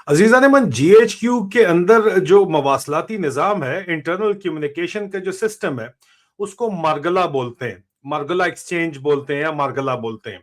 अजीजा ने मन जीएचक्यू के अंदर जो मवासलाती निज़ाम है, इंटरनल कम्युनिकेशन का जो सिस्टम है, उसको मार्गला बोलते हैं। मार्गला एक्सचेंज बोलते हैं या मार्गला बोलते हैं।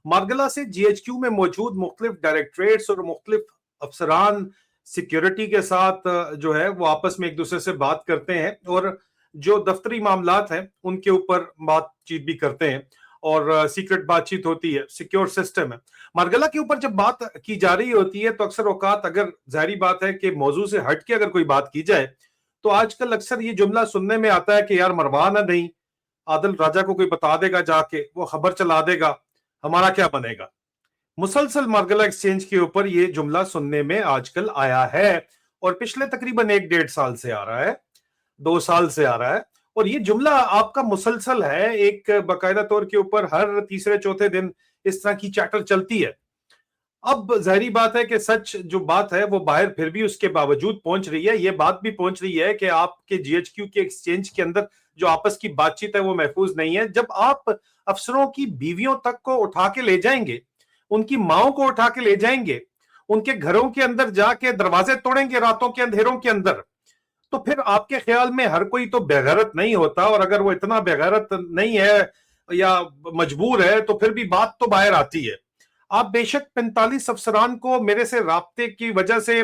मार्गला से जीएचक्यू में मौजूद मुख्तलिफ डायरेक्टरेट्स और मुख्तलिफ अफसरान सिक्योरिटी के साथ जो है वो आपस में एक दूसरे से बात करते हैं और जो दफ्तरी मामलात हैं उनके ऊपर बातचीत भी करते हैं और सीक्रेट बातचीत होती है, सिक्योर सिस्टम है। मार्गला के ऊपर जब बात की जा रही होती है तो अक्सर औकात अगर जाहिर बात है कि मौजू से हट के अगर कोई बात की जाए तो आजकल अक्सर ये जुमला सुनने में आता है कि यार मरवाना नहीं, आदिल राजा को कोई बता देगा, जाके वो खबर चला देगा, हमारा क्या बनेगा। मुसलसल मार्गला एक्सचेंज के ऊपर ये जुमला सुनने में आजकल आया है और पिछले तकरीबन 1-1.5 साल से आ रहा है, 2 साल से आ रहा है। और ये जुमला आपका मुसलसल है, एक बाकायदा तौर के ऊपर हर तीसरे चौथे दिन इस तरह की चैटर चलती है। अब जाहिर बात है कि सच जो बात है वो बाहर फिर भी उसके बावजूद पहुंच रही है। ये बात भी पहुंच रही है कि आपके जीएचक्यू के एक्सचेंज के अंदर जो आपस की बातचीत है वो महफूज नहीं है। जब आप अफसरों की बीवियों तक को उठा के ले जाएंगे, उनकी माओ को उठा के ले जाएंगे, उनके घरों के अंदर जाके दरवाजे तोड़ेंगे रातों के अंधेरों के अंदर, तो फिर आपके ख्याल में हर कोई तो बेगैरत नहीं होता। और अगर वो इतना बेगैरत नहीं है या मजबूर है तो फिर भी बात तो बाहर आती है। आप बेशक 45 अफसरान को मेरे से राब्ते की वजह से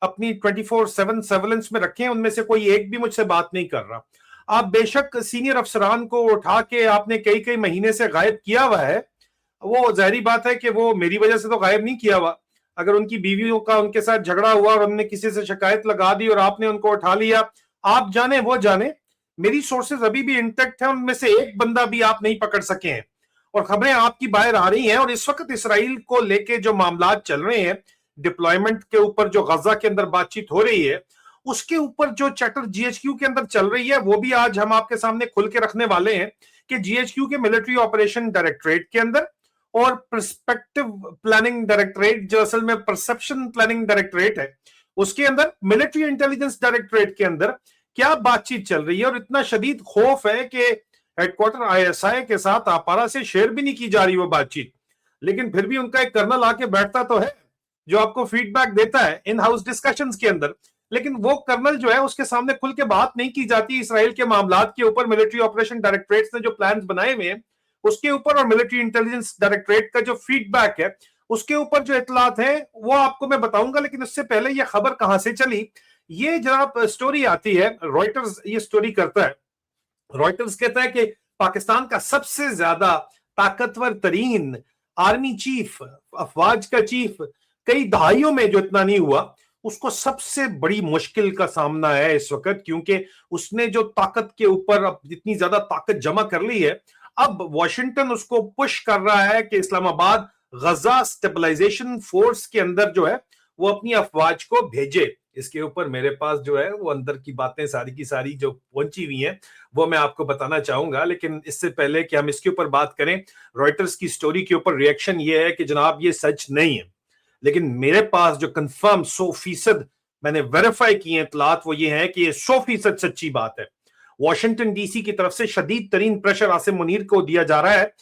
अपनी 24/7 सर्वेलेंस में रखें, उनमें से कोई एक भी मुझसे बात नहीं कर रहा। आप बेशक सीनियर अफसरान को उठा के आपने कई कई महीने से गायब किया हुआ है, वो जाहिर बात है कि वो मेरी वजह से तो गायब नहीं किया हुआ। अगर उनकी बीवियों का उनके साथ झगड़ा हुआ और उन्होंने किसी से शिकायत लगा दी और आपने उनको उठा लिया, आप जाने वो जाने, मेरी सोर्सेज अभी भी इंटैक्ट है, उनमें से एक बंदा भी आप नहीं पकड़ सके हैं और खबरें आपकी बाहर आ रही हैं। और इस वक्त इसराइल को लेके जो मामलात चल रहे हैं, डिप्लॉयमेंट के ऊपर जो गजा के अंदर बातचीत हो रही है, उसके ऊपर जो चैटर जीएचक्यू के अंदर चल रही है वो भी आज हम आपके सामने खुल के रखने वाले हैं कि जीएचक्यू के मिलिट्री ऑपरेशन डायरेक्टरेट के अंदर और पर्सपेक्टिव प्लानिंग डायरेक्टरेट, जो असल में परसेप्शन प्लानिंग डायरेक्टरेट है, उसके अंदर मिलिट्री इंटेलिजेंस डायरेक्टरेट के अंदर क्या बातचीत चल रही है। और इतना शदीद खौफ है कि हेडक्वार्टर आईएसआई के साथ आपारा से शेयर भी नहीं की जा रही वो बातचीत, लेकिन फिर भी उनका एक कर्नल आके बैठता तो है जो आपको फीडबैक देता है इन हाउस डिस्कशंस के अंदर, लेकिन वो कर्नल जो है उसके सामने खुल के बात नहीं की जाती इसराइल के मामलात के ऊपर। मिलिट्री ऑपरेशन डायरेक्टरेट ने जो प्लान बनाए हुए हैं उसके ऊपर और मिलिट्री इंटेलिजेंस डायरेक्टरेट का जो फीडबैक है उसके ऊपर जो इतलात है वो आपको मैं बताऊंगा। लेकिन उससे पहले ये खबर कहां से चली, ये जनाब स्टोरी आती है, रॉयटर्स ये स्टोरी करता है। रॉयटर्स कहता है कि पाकिस्तान का सबसे ज्यादा ताकतवर तरीन आर्मी चीफ, अफवाज का चीफ, कई दहाइयों में जो इतना नहीं हुआ, उसको सबसे बड़ी मुश्किल का सामना है इस वक्त, क्योंकि उसने जो ताकत के ऊपर अब इतनी ज्यादा ताकत जमा कर ली है, अब वॉशिंगटन उसको पुश कर रहा है कि इस्लामाबाद गजा स्टेबलाइजेशन फोर्स के अंदर जो है वो अपनी अफवाज को भेजे। इसके ऊपर मेरे पास जो है वो अंदर की बातें सारी की सारी जो पहुंची हुई हैं वो मैं आपको बताना चाहूंगा। लेकिन इससे पहले कि हम इसके ऊपर बात करें, रॉयटर्स की स्टोरी के ऊपर रिएक्शन ये है कि जनाब ये सच नहीं है। लेकिन मेरे पास जो कंफर्म 100% मैंने वेरीफाई किए इतलात वो ये है कि ये 100% सच्ची बात है। वॉशिंगटन डीसी की तरफ से शदीद तरीन प्रेशर आसिम मुनीर को दिया जा रहा है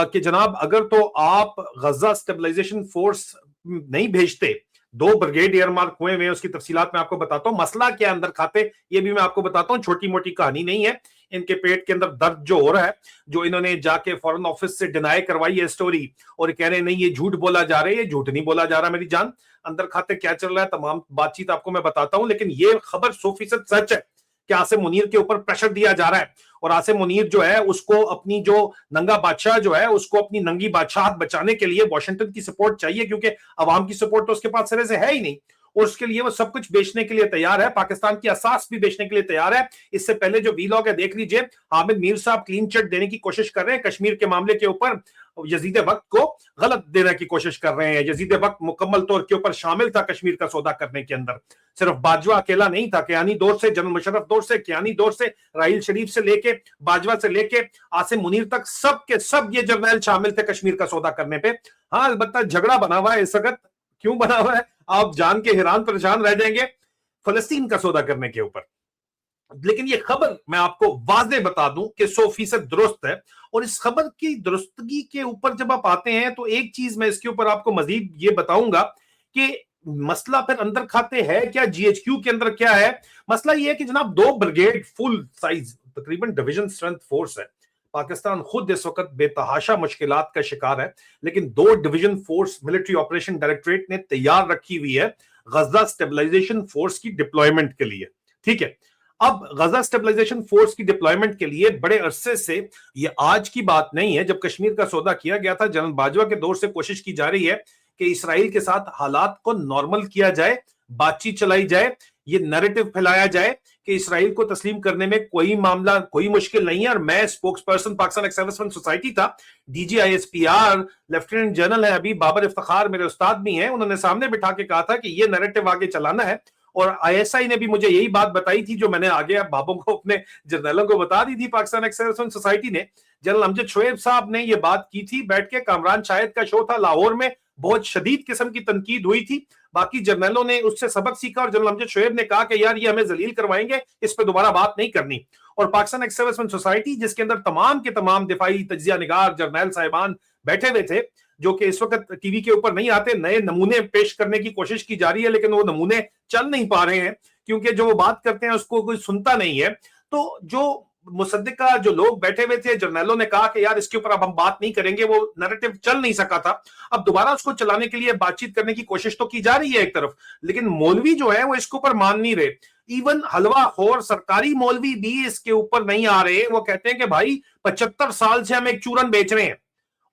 कि जनाब अगर तो आप गजा स्टेबलाइजेशन फोर्स नहीं भेजते, 2 ब्रिगेड एयरमार्क हुए हैं, उसकी तफसीलात मैं आपको बताता हूं। मसला क्या अंदर खाते ये भी मैं आपको बताता हूं, छोटी मोटी कहानी नहीं है। इनके पेट के अंदर दर्द जो हो रहा है, जो इन्होंने जाके फॉरेन ऑफिस से डिनाई करवाई है स्टोरी और कह रहे नहीं ये झूठ बोला जा रहा है, ये झूठ नहीं बोला जा रहा मेरी जान, अंदर खाते क्या चल रहा है तमाम बातचीत आपको मैं बताता हूं। लेकिन ये खबर 100% सच है कि आसिम मुनीर के ऊपर प्रेशर दिया जा रहा है और आसिम मुनीर जो है उसको अपनी जो नंगा बादशाह जो है उसको अपनी नंगी बादशाह बचाने के लिए वॉशिंगटन की सपोर्ट चाहिए, क्योंकि अवाम की सपोर्ट तो उसके पास सिरे से है ही नहीं और उसके लिए वो सब कुछ बेचने के लिए तैयार है, पाकिस्तान की असास भी बेचने के लिए तैयार है। इससे पहले जो वीलॉग है देख लीजिए, हामिद मीर साहब क्लीन चिट देने की कोशिश कर रहे हैं कश्मीर के मामले के ऊपर, यजीद वक्त को गलत देने की कोशिश कर रहे हैं। यजीद वक्त मुकम्मल तौर के ऊपर शामिल था कश्मीर का सौदा करने के अंदर, सिर्फ बाजवा अकेला नहीं था, कियानी दौर से, जनरल मुशर्रफ दौर से, कियानी दौर से, राहील शरीफ से लेके बाजवा से लेके आसिम मुनीर तक सब के सब ये जर्नैल शामिल थे कश्मीर का सौदा करने पे। हाँ अलबत्ता झगड़ा बना हुआ है इस वक्त, क्यों बना हुआ है आप जान के हैरान परेशान रह जाएंगे, फलस्तीन का सौदा करने के ऊपर। लेकिन ये खबर मैं आपको वाज़े बता दूं कि 100% दुरुस्त है। और इस खबर की दुरुस्तगी के ऊपर जब आप आते हैं तो एक चीज मैं इसके ऊपर आपको मजीद ये बताऊंगा कि मसला फिर अंदर खाते है क्या, जीएचक्यू के अंदर क्या है? मसला ये है कि जनाब 2 ब्रिगेड फुल साइज तकरीबन डिवीजन स्ट्रेंथ फोर्स है। पाकिस्तान खुद इस वक्त बेतहाशा मुश्किलात का शिकार है, लेकिन 2 division force military operation directorate ने तैयार रखी हुई है गजा स्टेबलाइजेशन फोर्स की डिप्लॉयमेंट के लिए। ठीक है, अब गजा स्टेबलाइजेशन फोर्स की डिप्लॉयमेंट के लिए बड़े अरसे से, ये आज की बात नहीं है, जब कश्मीर का सौदा किया गया था जनरल बाजवा के दौर से कोशिश की जा रही है कि इसराइल के साथ हालात को नॉर्मल किया जाए, बातचीत चलाई जाए, ये नैरेटिव फैलाया जाए कि इसराइल को तस्लीम करने में कोई मामला, कोई मुश्किल नहीं है। और मैं spokes person Pakistan ex serviceman society था, डीजीआईएसपीआर लेफ्टिनेंट जनरल है अभी बाबर इफ्तिखार, मेरे उस्ताद भी हैं, उन्होंने सामने बिठा के कहा था कि ये नैरेटिव आगे चलाना है। और आईएसआई ने भी मुझे यही बात बताई थी जो मैंने आगे बाबों को, अपने जर्नलों को बता दी थी। पाकिस्तान एक्स सर्विसमैन सोसाइटी ने, जनरल अमजद शोएब साहब ने ये बात की थी बैठ के, कामरान शाहिद का शो था लाहौर में, बहुत शदीद किस्म की तनकीद हुई थी, बाकी जर्नलों ने उससे सबक सीखा और जनरल अमजद शोएब ने कहा कि यार ये हमें जलील करवाएंगे, इस पे दोबारा बात नहीं करनी। और पाकिस्तान एक्स सर्विसमैन सोसाइटी, जिसके अंदर तमाम के तमाम दिफाई तज्जिया निगार जर्नैल साहिबान बैठे हुए थे, जो कि इस वक्त टीवी के ऊपर नहीं आते, नए नमूने पेश करने की कोशिश की जा रही है, लेकिन वो नमूने चल नहीं पा रहे हैं क्योंकि जो वो बात करते हैं उसको कोई सुनता नहीं है। तो जो मुसद्दिका जो लोग बैठे हुए थे, जर्नैलों ने कहा कि यार इसके ऊपर अब हम बात नहीं करेंगे, वो नैरेटिव चल नहीं सका था। अब दोबारा उसको चलाने के लिए बातचीत करने की कोशिश तो की जा रही है एक तरफ, लेकिन मौलवी जो है वो इसके ऊपर मान नहीं रहे। इवन हलवा खोर सरकारी मौलवी भी इसके ऊपर नहीं आ रहे। वो कहते हैं कि भाई 75 साल से हम एक चूरन बेच रहे हैं,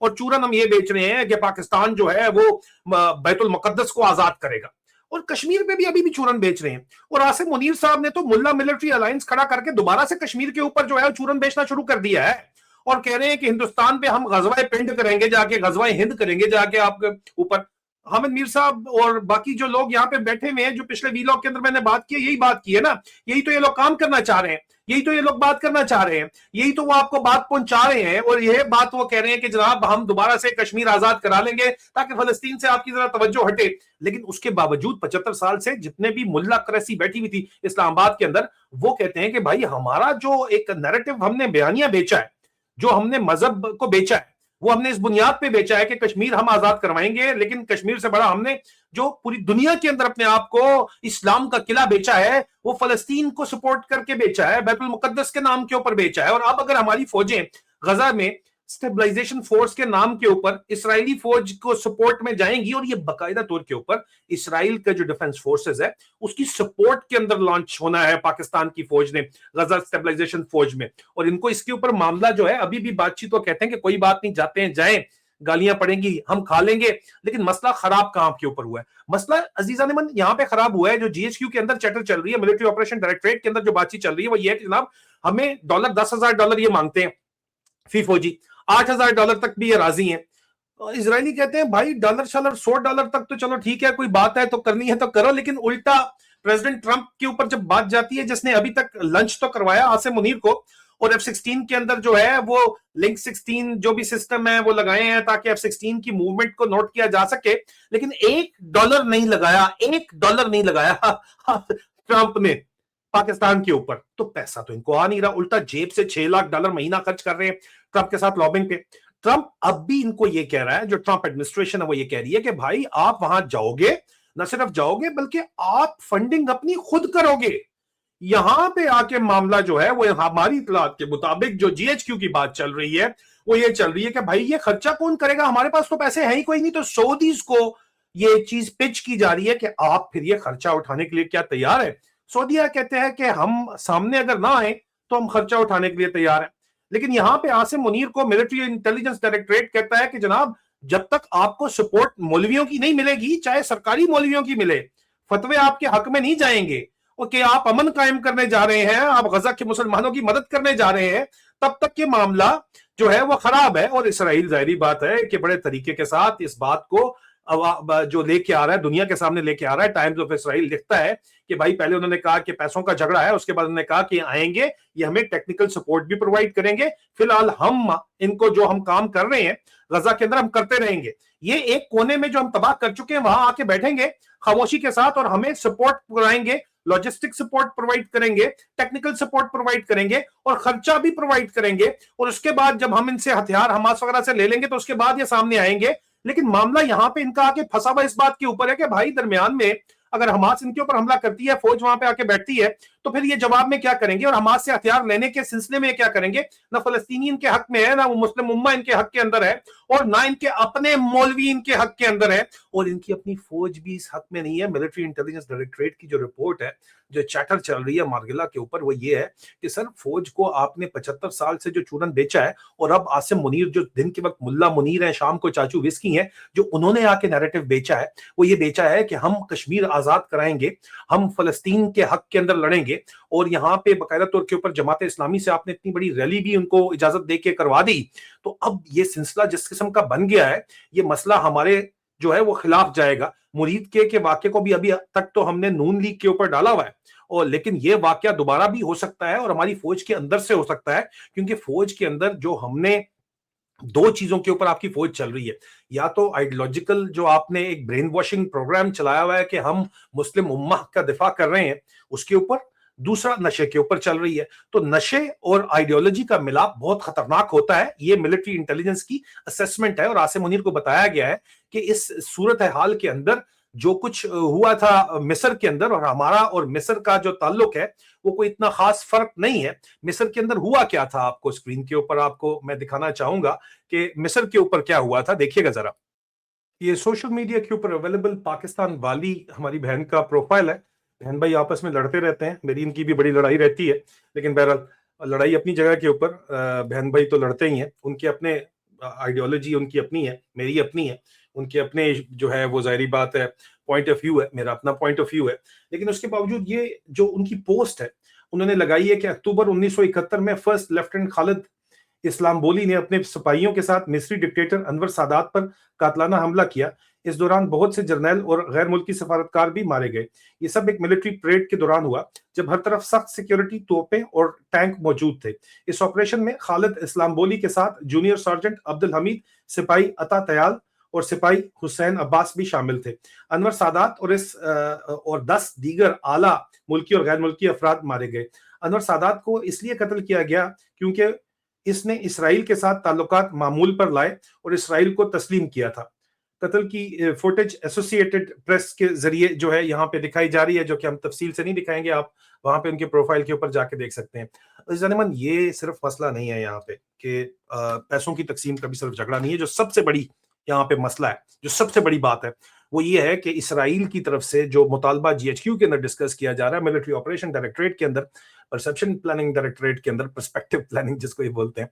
और चूरन हम ये बेच रहे हैं कि पाकिस्तान जो है वो बैतुल मुकद्दस को आजाद करेगा, और कश्मीर पे भी अभी भी चूरन बेच रहे हैं। और आसिम मुनीर साहब ने तो मुल्ला मिलिट्री अलायंस खड़ा करके दोबारा से कश्मीर के ऊपर जो है चूरन बेचना शुरू कर दिया है, और कह रहे हैं कि हिंदुस्तान पे हम गजवाए पिंड करेंगे जाके, गजवाए हिंद करेंगे जाके आपके ऊपर। हामिद मीर साहब और बाकी जो लोग यहाँ पे बैठे हुए हैं, जो पिछले वीलॉग के अंदर मैंने बात की, यही बात की है ना, यही तो ये लोग काम करना चाह रहे हैं, यही तो ये लोग बात करना चाह रहे हैं, यही तो वो आपको बात पहुंचा रहे हैं। और यह बात वो कह रहे हैं कि जनाब हम दोबारा से कश्मीर आजाद करा लेंगे ताकि फलस्तीन से आपकी जरा तवज्जो हटे। लेकिन उसके बावजूद 75 साल से जितने भी मुल्ला क्रैसी बैठी हुई थी इस्लामाबाद के अंदर, वो कहते हैं कि भाई हमारा जो एक नैरेटिव हमने बयानिया बेचा है, जो हमने मजहब को बेचा है, वो हमने इस बुनियाद पे बेचा है कि कश्मीर हम आजाद करवाएंगे, लेकिन कश्मीर से बड़ा हमने जो पूरी दुनिया के अंदर अपने आप को इस्लाम का किला बेचा है, वो फलस्तीन को सपोर्ट करके बेचा है, बैतुल मुकद्दस के नाम के ऊपर बेचा है। और अब अगर हमारी फौजें गजा में स्टेबलाइजेशन फोर्स के नाम के ऊपर इसराइली फौज को सपोर्ट में जाएंगी, और ये बाकायदा तौर के ऊपर इसराइल का जो डिफेंस फोर्सेस है उसकी सपोर्ट के अंदर लॉन्च होना है पाकिस्तान की फौज ने, गजा स्टेबलाइजेशन फौज में। और इनको इसके ऊपर मामला जो है अभी भी बातचीत, तो कहते हैं कि कोई बात नहीं, जाते हैं जाएं, गालियां पड़ेंगी हम खा लेंगे, लेकिन मसला खराब कहां के ऊपर हुआ है? मसला अजीजा नेमन यहां पे खराब हुआ है, जो जीएचक्यू के अंदर चैटर चल रही है, मिलिट्री ऑपरेशन डायरेक्टरेट के अंदर जो बातचीत चल रही है वो ये है कि जनाब हमें $10,000 ये मांगते हैं फी फौजी, $8,000 तक भी ये राजी हैं। इजरायली कहते हैं भाई डॉलर शालर $100 तक तो चलो ठीक है, कोई बात है तो करनी है तो करो, लेकिन उल्टा प्रेसिडेंट ट्रंप के ऊपर जब बात जाती है, जिसने अभी तक लंच तो करवाया आसिम मुनीर को, और F-16 के अंदर जो है वो लिंक 16 जो भी सिस्टम है वो लगाए हैं ताकि F-16 की मूवमेंट को नोट किया जा सके, लेकिन $1 नहीं लगाया, $1 नहीं लगाया ट्रंप ने पाकिस्तान के ऊपर। तो पैसा तो इनको आ नहीं रहा, उल्टा जेब से $6 लाख महीना खर्च कर रहे हैं ट्रंप के साथ लॉबिंग पे। ट्रंप अब भी इनको ये कह रहा है, जो ट्रंप एडमिनिस्ट्रेशन है वो ये कह रही है कि भाई आप वहां जाओगे, न सिर्फ जाओगे बल्कि आप फंडिंग अपनी खुद करोगे। यहां पे आके मामला जो है वो हमारी इतलात के मुताबिक जो जीएचक्यू की बात चल रही है वो ये चल रही है कि भाई ये खर्चा कौन करेगा, हमारे पास तो पैसे हैं ही कोई नहीं। तो सऊदीज को ये चीज पिच की जा रही है कि आप फिर ये खर्चा उठाने के लिए क्या तैयार है? सऊदीया कहते हैं कि हम सामने अगर ना आए तो हम खर्चा उठाने के लिए तैयार हैं। लेकिन यहां पे आसिम मुनीर को मिलिट्री इंटेलिजेंस डायरेक्टरेट कहता है कि जनाब जब तक आपको सपोर्ट मौलवियों की नहीं मिलेगी, चाहे सरकारी मौलवियों की मिले, फतवे आपके हक में नहीं जाएंगे, कि आप अमन कायम करने जा रहे हैं, आप गजा के मुसलमानों की मदद करने जा रहे हैं, तब तक ये मामला जो है वो खराब है। और इसराइल जाहिर बात है कि बड़े तरीके के साथ इस बात को जो लेके आ रहा है, दुनिया के सामने लेके आ रहा है। टाइम्स ऑफ इसराइल लिखता है कि भाई पहले उन्होंने कहा कि पैसों का झगड़ा है, उसके बाद उन्होंने कहा कि आएंगे, ये हमें टेक्निकल सपोर्ट भी प्रोवाइड करेंगे, फिलहाल हम इनको जो हम काम कर रहे हैं गजा के अंदर हम करते रहेंगे। ये एक कोने में जो हम तबाह कर चुके हैं वहां आके बैठेंगे खामोशी के साथ और हमें सपोर्ट कराएंगे, लॉजिस्टिक सपोर्ट प्रोवाइड करेंगे, टेक्निकल सपोर्ट प्रोवाइड करेंगे और खर्चा भी प्रोवाइड करेंगे। और उसके बाद जब हम इनसे हथियार हमास वगैरह से ले लेंगे तो उसके बाद ये सामने आएंगे लेकिन मामला यहां पे इनका आके फंसा हुआ इस बात के ऊपर है कि भाई दरमियान में अगर हमास इनके ऊपर हमला करती है, फौज वहां पे आके बैठती है, तो फिर ये जवाब में क्या करेंगे और हमास से हथियार लेने के सिलसिले में क्या करेंगे? ना फलस्तीनी इनके हक में है, ना मुस्लिम उम्मा इनके हक के अंदर है, और ना इनके अपने मौलवी इनके हक के अंदर है, और इनकी अपनी फौज भी इस हक में नहीं है। मिलिट्री इंटेलिजेंस डायरेक्टरेट की जो रिपोर्ट है, जो चैटर चल रही है मार्गिला के ऊपर, वो ये है कि सर फौज को आपने 75 साल से जो चूरन बेचा है, और अब आसिम मुनीर जो दिन के वक्त मुल्ला मुनीर है, शाम को चाचू विस्की है, जो उन्होंने आके नैरेटिव बेचा है, वो ये बेचा है कि हम कश्मीर आजाद कराएंगे, हम फलस्तीन के हक के अंदर लड़ेंगे, और यहाँ पे बाकायदा तौर के ऊपर जमात इस्लामी से आपने इतनी बड़ी रैली भी उनको इजाजत दे के करवा दी। तो अब ये सिलसिला जिस किस्म का बन गया है, ये मसला हमारे जो है वो खिलाफ जाएगा। मुरीद के वाक्य को भी अभी तक तो हमने नून लीग के ऊपर डाला हुआ है, और लेकिन ये वाक्य दोबारा भी हो सकता है, और हमारी फौज के अंदर से हो सकता है, क्योंकि फौज के अंदर जो हमने दो चीजों के ऊपर आपकी फौज चल रही है, या तो आइडियोलॉजिकल जो आपने एक ब्रेन वॉशिंग प्रोग्राम चलाया हुआ है कि हम मुस्लिम उम्मा का दिफा कर रहे हैं, उसके ऊपर, दूसरा नशे के ऊपर चल रही है। तो नशे और आइडियोलॉजी का मिलाप बहुत खतरनाक होता है, ये मिलिट्री इंटेलिजेंस की असेसमेंट है, और आसिम मुनीर को बताया गया है कि इस सूरत हाल के अंदर जो कुछ हुआ था मिस्र के अंदर, और हमारा और मिस्र का जो ताल्लुक है वो कोई इतना खास फर्क नहीं है। मिस्र के अंदर हुआ क्या था, आपको स्क्रीन के ऊपर आपको मैं दिखाना चाहूंगा कि मिस्र के ऊपर क्या हुआ था, देखिएगा जरा। ये सोशल मीडिया के ऊपर अवेलेबल पाकिस्तान वाली हमारी बहन का प्रोफाइल है। बहन भाई आपस में लड़ते रहते हैं, मेरी इनकी भी बड़ी लड़ाई रहती है, लेकिन बहरहाल लड़ाई अपनी जगह के ऊपर, बहन भाई तो लड़ते ही हैं, उनके अपने आइडियोलॉजी उनकी अपनी है, मेरी अपनी है, उनके अपने जो है वो जाहिर बात है पॉइंट ऑफ व्यू है, मेरा अपना पॉइंट ऑफ व्यू है। लेकिन उसके बावजूद ये जो उनकी पोस्ट है उन्होंने लगाई है कि अक्टूबर 1971 में फर्स्ट लेफ्टिनेंट खालिद इस्लामबोली ने अपने सिपाहियों के साथ मिस्री डिक्टेटर अनवर सादात पर कातलाना हमला किया। इस दौरान बहुत से जर्नैल और गैर मुल्की सफारतकार भी मारे गए। ये सब एक मिलिट्री परेड के दौरान हुआ, जब हर तरफ सख्त सिक्योरिटी, तोपें और टैंक मौजूद थे। इस ऑपरेशन में खालिद इस्लामबोली के साथ जूनियर सार्जेंट अब्दुल हमीद, सिपाही अता तयाल और सिपाही हुसैन अब्बास भी शामिल थे। अनवर सादात और 10 दीगर आला मुल्की और गैर मुल्की अफराद मारे गए। अनवर सादात को इसलिए कत्ल किया गया क्योंकि इसने इसराइल के साथ ताल्लुकात मामूल पर लाए और इसराइल को तस्लीम किया था। कत्ल की फुटेज एसोसिएटेड प्रेस के जरिए जो है यहाँ पे दिखाई जा रही है, जो कि हम तफसील से नहीं दिखाएंगे, आप वहां पे उनके प्रोफाइल के ऊपर जाके देख सकते हैं। जानमन, ये सिर्फ मसला नहीं है यहाँ पे कि पैसों की तकसीम का भी सिर्फ झगड़ा नहीं है। जो सबसे बड़ी यहाँ पे मसला है, जो सबसे बड़ी बात है, वो ये है कि इसराइल की तरफ से जो मुतालबा जीएचक्यू के अंदर डिस्कस किया जा रहा है, मिलिट्री ऑपरेशन डायरेक्टरेट के अंदर, परसेप्शन प्लानिंग डायरेक्टरेट के अंदर, पर्सपेक्टिव प्लानिंग जिसको ये बोलते हैं,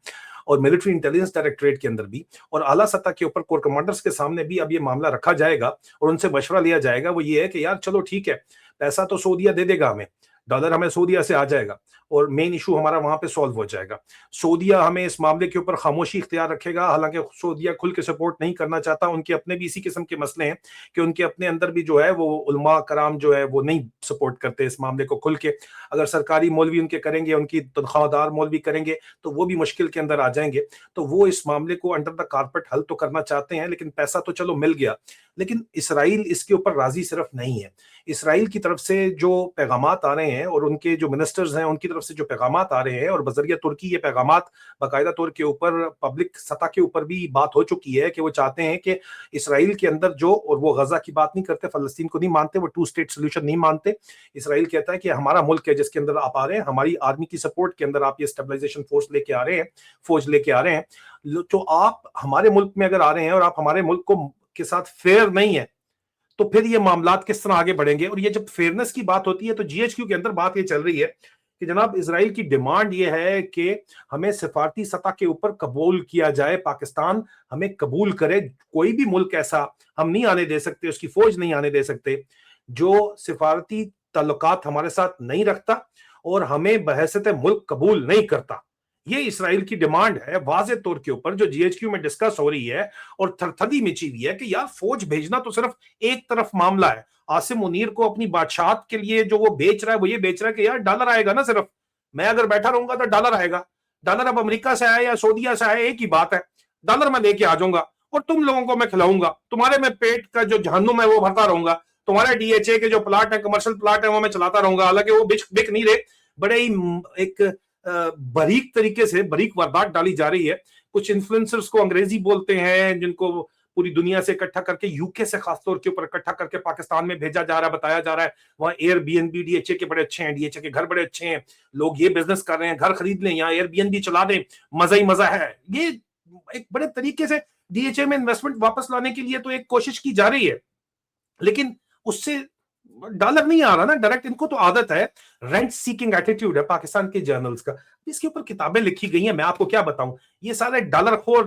और मिलिट्री इंटेलिजेंस डायरेक्टरेट के अंदर भी, और आला सतह के ऊपर कोर कमांडर्स के सामने भी अब ये मामला रखा जाएगा और उनसे मशवरा लिया जाएगा। वो ये है कि यार चलो ठीक है, पैसा तो सऊदीया दे देगा हमें, डॉलर हमें सऊदीया से आ जाएगा और मेन इशू हमारा वहां पे सॉल्व हो जाएगा। सऊदीया हमें इस मामले के ऊपर खामोशी इख्तियार रखेगा, हालांकि सऊदीया खुल के सपोर्ट नहीं करना चाहता। उनके अपने भी इसी किस्म के मसले हैं कि उनके अपने अंदर भी जो है वो उलमा कराम जो है वो नहीं सपोर्ट करते इस मामले को खुल के। अगर सरकारी मौलवी उनके करेंगे, उनकी तनख्वाहदार मौलवी करेंगे, तो वो भी मुश्किल के अंदर आ जाएंगे। तो वो इस मामले को अंडर द कारपेट हल तो करना चाहते हैं, लेकिन पैसा तो चलो मिल गया। लेकिन इसराइल इसके ऊपर राजी सिर्फ नहीं है। इसराइल की तरफ से जो पैगामात आ रहे हैं और उनके जो मिनिस्टर्स हैं उनकी तरफ से जो पैगामात आ रहे हैं, और बजरिया तुर्की ये पैगामात बाकायदा तौर के ऊपर पब्लिक सतह के ऊपर भी बात हो चुकी है कि वो चाहते हैं कि इसराइल के अंदर जो, और वो गजा की बात नहीं करते, फलस्तीन को नहीं मानते, वो 2 स्टेट सोल्यूशन नहीं मानते। इसराइल कहता है कि हमारा मुल्क है जिसके अंदर आप आ रहे हैं, हमारी आर्मी की सपोर्ट के अंदर आप ये स्टेबलाइजेशन फोर्स लेके आ रहे हैं, फौज लेके आ रहे हैं। तो आप हमारे मुल्क में अगर आ रहे हैं और आप हमारे मुल्क को के साथ फेयर नहीं है, तो फिर ये मामलात किस तरह आगे बढ़ेंगे। और ये जब फेयरनेस की बात होती है तो जीएचक्यू के अंदर बात ये चल रही है कि जनाब इजराइल की डिमांड ये है कि हमें सिफारती सतह के ऊपर कबूल किया जाए, पाकिस्तान हमें कबूल करे। कोई भी मुल्क ऐसा हम नहीं आने दे सकते, उसकी फौज नहीं आने दे सकते जो सिफारती ताल्लुकात हमारे साथ नहीं रखता और हमें बहैसियत मुल्क कबूल नहीं करता। ये इसराइल की डिमांड है वाज़े तौर के ऊपर, जो जीएचक्यू में डिस्कस हो रही है और थरथदी मची हुई है कि यार फौज भेजना तो सिर्फ एक तरफ मामला है। आसिम मुनीर को अपनी बादशाहत के लिए जो वो बेच रहा है, वो ये बेच रहा है कि यार डॉलर आएगा ना, सिर्फ मैं अगर बैठा रहूंगा तो डॉलर आएगा। डॉलर अब अमेरिका से आए या सऊदीया से आए, एक ही बात है, डॉलर मैं लेके आ जाऊंगा और तुम लोगों को मैं खिलाऊंगा, तुम्हारे में पेट का जो जहन्नुम है वो भरता रहूंगा, तुम्हारे डीएचए के जो प्लाट है, कमर्शियल प्लाट है, वो मैं चलाता रहूंगा। हालांकि वो बिक नहीं रहे, बड़े ही एक बारीक तरीके से बारीक वारदात डाली जा रही है। कुछ इन्फ्लुएंसर्स को अंग्रेजी बोलते हैं, जिनको पूरी दुनिया से इकट्ठा करके, यूके से खासतौर के ऊपर इकट्ठा करके पाकिस्तान में भेजा जा रहा है, बताया जा रहा है वहाँ एयरबीएनबी, डीएचए के बड़े अच्छे हैं, डीएचए के घर बड़े अच्छे हैं, लोग ये बिजनेस कर रहे हैं, घर खरीद लें, यहाँ एयरबीएनबी चला दें, मजा ही मजा है। ये एक बड़े तरीके से डीएचए में इन्वेस्टमेंट वापस लाने के लिए तो एक कोशिश की जा रही है, लेकिन उससे डॉलर नहीं आ रहा ना डायरेक्ट। इनको तो आदत है, रेंट सीकिंग एटीट्यूड है पाकिस्तान के जर्नल्स का, इसके ऊपर किताबें लिखी गई हैं, मैं आपको क्या बताऊं, ये सारे डॉलर खोर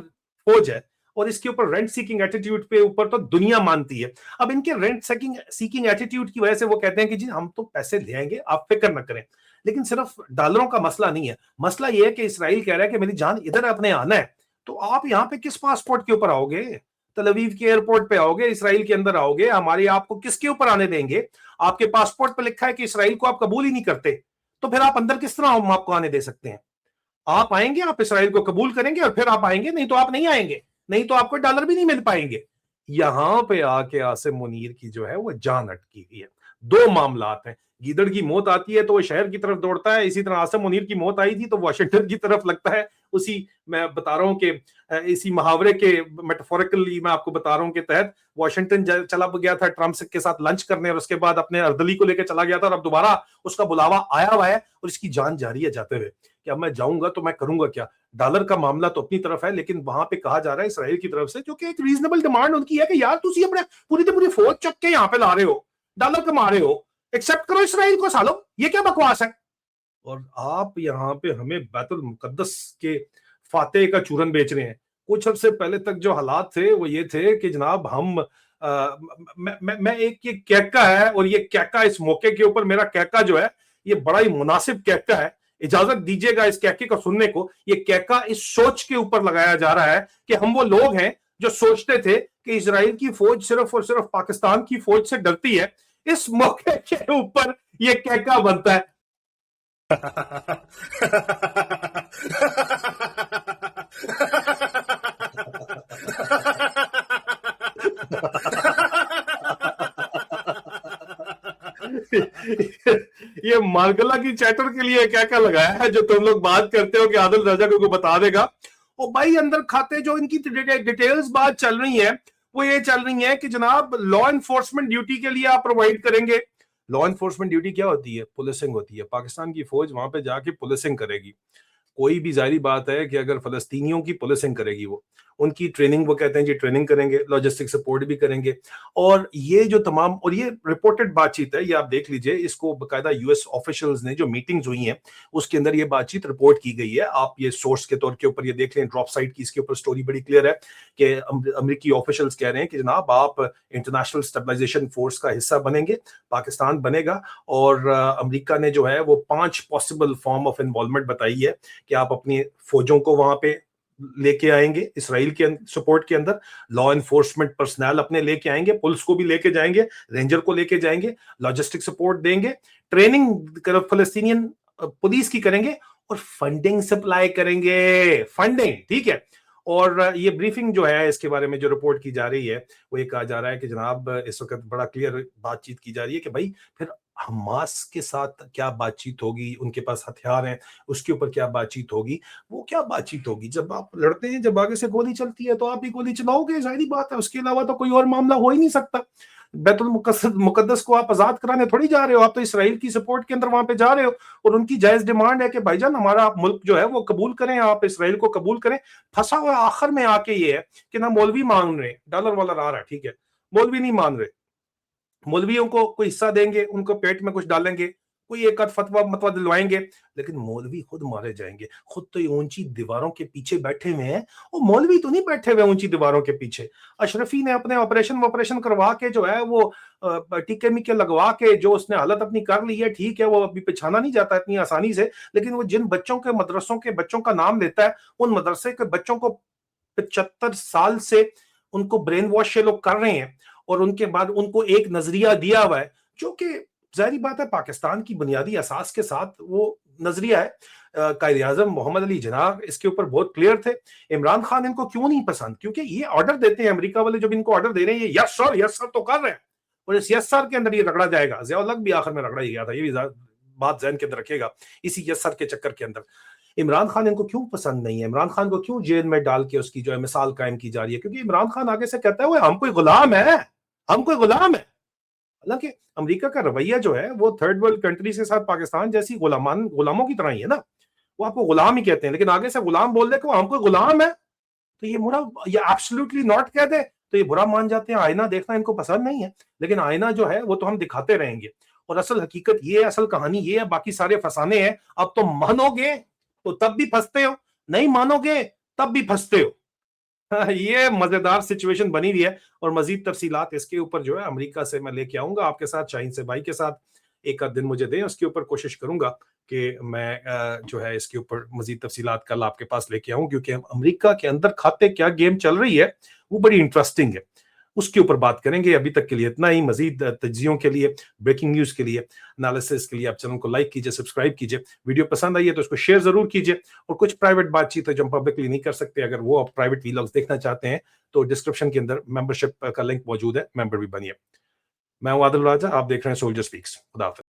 फौज है, और इसके ऊपर रेंट सीकिंग एटीट्यूड पे ऊपर तो दुनिया मानती है। अब इनके रेंट सीकिंग एटीट्यूड की वजह से वो कहते हैं कि जी हम तो पैसे ले आएंगे, आप फिक्र न करें। लेकिन सिर्फ डॉलरों का मसला नहीं है, मसला ये है कि इसराइल कह रहा है कि मेरी जान इधर अपने आना है, तो आप यहाँ पे किस पासपोर्ट के ऊपर आओगे? तल अवीव के एयरपोर्ट पे आओगे, इसराइल के अंदर आओगे, हमारी आपको किसके ऊपर आने देंगे? आपके पासपोर्ट पे लिखा है कि इसराइल को आप कबूल ही नहीं करते, तो फिर आप अंदर किस तरह हम आपको आने दे सकते हैं? आप आएंगे, आप इसराइल को कबूल करेंगे और फिर आप आएंगे, नहीं तो आप नहीं आएंगे, नहीं तो आपको डॉलर भी नहीं मिल पाएंगे। यहां पे आके आसिम मुनीर की जो है वो जान अटकी हुई है। दो मामलात हैं, गीदड़ की मौत आती है तो वो शहर की तरफ दौड़ता है, इसी तरह आसिम मुनीर की मौत आई थी तो वाशिंगटन की तरफ लगता है। उसी मैं बता रहा हूं कि इसी मुहावरे के मेटाफोरिकली मैं आपको बता रहा हूं के तहत वाशिंगटन चला गया था ट्रंप के साथ लंच करने, और उसके बाद अपने अर्दली को लेकर चला गया था, और अब दोबारा उसका बुलावा आया हुआ है और इसकी जान जारी है जाते हुए कि अब मैं जाऊंगा तो मैं करूंगा क्या। डॉलर का मामला तो अपनी तरफ है, लेकिन वहां पे कहा जा रहा है इसराइल की तरफ से, जो कि एक रीजनेबल डिमांड उनकी है कि यार तुम अपने पूरी पूरी फौज चुक के यहाँ पे ला रहे हो, डॉलर कमा रहे हो, एक्सेप्ट करो इसराइल को सालो, ये क्या बकवास है। और आप यहाँ पे हमें बैतुल मुकद्दस के फातेह का चूरन बेच रहे हैं। कुछ अर्से पहले तक जो हालात थे वो ये थे कि जनाब हम मैं एक ये कहका है, और ये कहका इस मौके के ऊपर मेरा कहका जो है ये बड़ा ही मुनासिब कहका है, इजाजत दीजिएगा इस कहके को सुनने को। ये कहका इस सोच के ऊपर लगाया जा रहा है कि हम वो लोग हैं जो सोचते थे कि इजराइल की फौज सिर्फ और सिर्फ पाकिस्तान की फौज से डरती है। इस मौके के ऊपर ये कहका बनता है। ये मार्गला की चैटर के लिए क्या क्या लगाया है जो तुम लोग बात करते हो कि आदिल राजा को बता देगा। और भाई अंदर खाते जो इनकी डिटेल्स बात चल रही है वो ये चल रही है कि जनाब लॉ एनफोर्समेंट ड्यूटी के लिए आप प्रोवाइड करेंगे। लॉ एनफोर्समेंट ड्यूटी क्या होती है? पुलिसिंग होती है। पाकिस्तान की फौज वहां पे जाके पुलिसिंग करेगी। कोई भी जाहिर बात है कि अगर फलस्तीनियों की पुलिसिंग करेगी, वो उनकी ट्रेनिंग, वो कहते हैं जी ट्रेनिंग करेंगे, लॉजिस्टिक सपोर्ट भी करेंगे। और ये जो तमाम, और ये रिपोर्टेड बातचीत है, ये आप देख लीजिए, इसको बकायदा यूएस ऑफिशियल्स ने जो मीटिंग्स हुई हैं उसके अंदर ये बातचीत रिपोर्ट की गई है। आप ये सोर्स के तौर के ऊपर ये देख लें, ड्रॉप साइट की इसके ऊपर स्टोरी बड़ी क्लियर है कि अमेरिकी ऑफिशियल्स कह रहे हैं कि जनाब आप इंटरनेशनल स्टेबलाइजेशन फोर्स का हिस्सा बनेंगे, पाकिस्तान बनेगा। और अमेरिका ने जो है वो 5 पॉसिबल फॉर्म ऑफ इन्वॉल्वमेंट बताई है कि आप अपनी फौजों को वहां पे लेके आएंगे इसराइल के सपोर्ट के अंदर, लॉ एनफोर्समेंट पर्सनल अपने लेके आएंगे, पुलिस को भी लेके जाएंगे, रेंजर को लेके जाएंगे, लॉजिस्टिक सपोर्ट देंगे, ट्रेनिंग फलस्तीनियन पुलिस की करेंगे, और फंडिंग सप्लाई करेंगे, फंडिंग, ठीक है। और ये ब्रीफिंग जो है इसके बारे में जो रिपोर्ट की जा रही है वो ये कहा जा रहा है कि जनाब इस वक्त बड़ा क्लियर बातचीत की जा रही है कि भाई फिर हमास के साथ क्या बातचीत होगी, उनके पास हथियार हैं, उसके ऊपर क्या बातचीत होगी। वो क्या बातचीत होगी? जब आप लड़ते हैं, जब आगे से गोली चलती है तो आप भी गोली चलाओगे, जाहिर बात है, उसके अलावा तो कोई और मामला हो ही नहीं सकता। बैतुल मुकद्दस को आप आजाद कराने थोड़ी जा रहे हो, आप तो इसराइल की सपोर्ट के अंदर वहां पे जा रहे हो, और उनकी जायज डिमांड है कि भाईजान हमारा आप मुल्क जो है वो कबूल करें, आप इसराइल को कबूल करें। फंसा हुआ आखिर में आके ये है कि ना मौलवी मांग रहे, डॉलर वाला आ रहा है, ठीक है, मौलवी नहीं मान रहे, मौलवियों को कोई हिस्सा देंगे, उनको पेट में कुछ डालेंगे, कोई एक आध फतवा मतवा दिलवाएंगे, लेकिन मौलवी खुद मारे जाएंगे। खुद तो ये ऊंची दीवारों के पीछे बैठे हुए हैं, और मौलवी तो नहीं बैठे हुए ऊंची दीवारों के पीछे। अशरफी ने अपने ऑपरेशन करवा के जो है वो टीके मीके लगवा के जो उसने हालत अपनी कर ली है, ठीक है, वो अभी पिछाना नहीं जाता इतनी आसानी से। लेकिन वो जिन बच्चों के मदरसों के बच्चों का नाम लेता है, उन मदरसे के बच्चों को 75 साल से उनको ब्रेन वॉश ये लोग कर रहे हैं, और उनके बाद उनको एक नजरिया दिया हुआ है जो कि जाहिर बात है पाकिस्तान की बुनियादी असास के साथ वो नजरिया है। कायद आज़म मोहम्मद अली जिन्ना इसके ऊपर बहुत क्लियर थे। इमरान खान इनको क्यों नहीं पसंद? क्योंकि ये ऑर्डर देते हैं, अमेरिका वाले जब इनको ऑर्डर दे रहे हैं ये यस सर तो कर रहे हैं, और इस यस सर के अंदर ये रगड़ा जाएगा। ज़िया-उल-हक भी आखिर में रगड़ा ही गया था, ये भी बात ज़हन के अंदर रखिएगा, इसी यस सर के चक्कर के अंदर। عمران خان ان کو کیوں پسند نہیں ہے, عمران خان کو کیوں جیل میں ڈال کے اس کی جو ہے مثال قائم کی جا رہی ہے؟ کیونکہ عمران خان آگے سے کہتا ہے وہ ہم کوئی غلام ہے, ہم کوئی غلام ہے. حالانکہ امریکہ کا رویہ جو ہے وہ تھرڈ ورلڈ کنٹریز کے ساتھ پاکستان جیسی غلاموں کی طرح ہی ہے نا, وہ آپ کو غلام ہی کہتے ہیں, لیکن آگے سے غلام بول دے کہ وہ ہم کوئی غلام ہے تو یہ برا, یہ ایبسلیوٹلی ناٹ کہہ دے تو یہ برا مان جاتے ہیں. آئینہ دیکھنا ان کو پسند نہیں ہے, لیکن آئینہ جو ہے وہ تو ہم دکھاتے رہیں گے, اور اصل حقیقت یہ ہے, اصل کہانی یہ ہے, باقی سارے فسانے ہیں. اب تو مانو گے تو تب بھی پھنستے ہو, نہیں مانو گے تب بھی پھنستے ہو. یہ مزیدار سچویشن بنی ہوئی ہے, اور مزید تفصیلات اس کے اوپر جو ہے امریکہ سے میں لے کے آؤں گا آپ کے ساتھ, شاہین سے بھائی کے ساتھ ایک آدھ دن مجھے دیں, اس کے اوپر کوشش کروں گا کہ میں جو ہے اس کے اوپر مزید تفصیلات کل آپ کے پاس لے کے آؤں, کیونکہ امریکہ کے اندر کھاتے کیا گیم چل رہی ہے وہ بڑی انٹرسٹنگ ہے, اس کے اوپر بات کریں گے. ابھی تک کے لیے اتنا ہی. مزید تجزیوں کے لیے, بریکنگ نیوز کے لیے, انالیسس کے لیے آپ چینل کو لائک کیجئے, سبسکرائب کیجئے. ویڈیو پسند آئی ہے تو اس کو شیئر ضرور کیجئے, اور کچھ پرائیویٹ بات چیت ہے جو ہم پبلکلی نہیں کر سکتے, اگر وہ آپ پرائیویٹ ویلاگز دیکھنا چاہتے ہیں تو ڈسکرپشن کے اندر ممبرشپ کا لنک موجود ہے, ممبر بھی بنیے. میں ہوں عادل راجہ, آپ دیکھ رہے ہیں سولجر سپیکس. خدا حافظ.